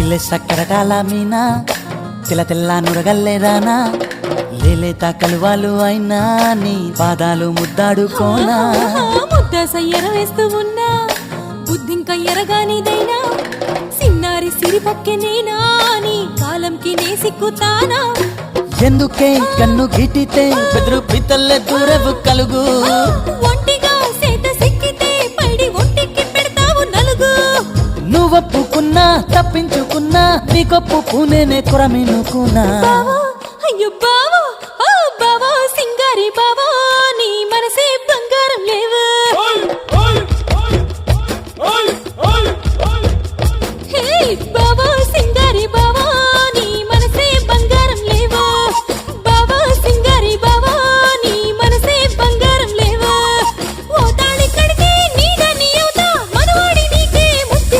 నీళ్ళ సక్కరటాల మీనా తెల్ల తెల్ల నురగల్లే రానా లేలేత కలువాలు అయినా నీ పాదాలు ముద్దాడుకోనా ముద్ద సయ్యర వేస్తూ ఉన్నా బుద్ధింక ఎరగానిదైనా సిన్నారి సిరిపక్కె నేనా నీ కాలంకి నే సిక్కుతానా ఎందుకే కన్ను గిటితే బెదురు పితల్లే దూరవు కలుగు ఒంటిగా సేత సిక్కితే పైడి ఒంటికి పెడతావు నలుగు నువ్వొప్పుకున్నా తప్పించుకున్నా నీకొప్పు పూనేనే కొరమినుకున్నా బావో అయ్యో బావో ఓ బావో సింగారి బావో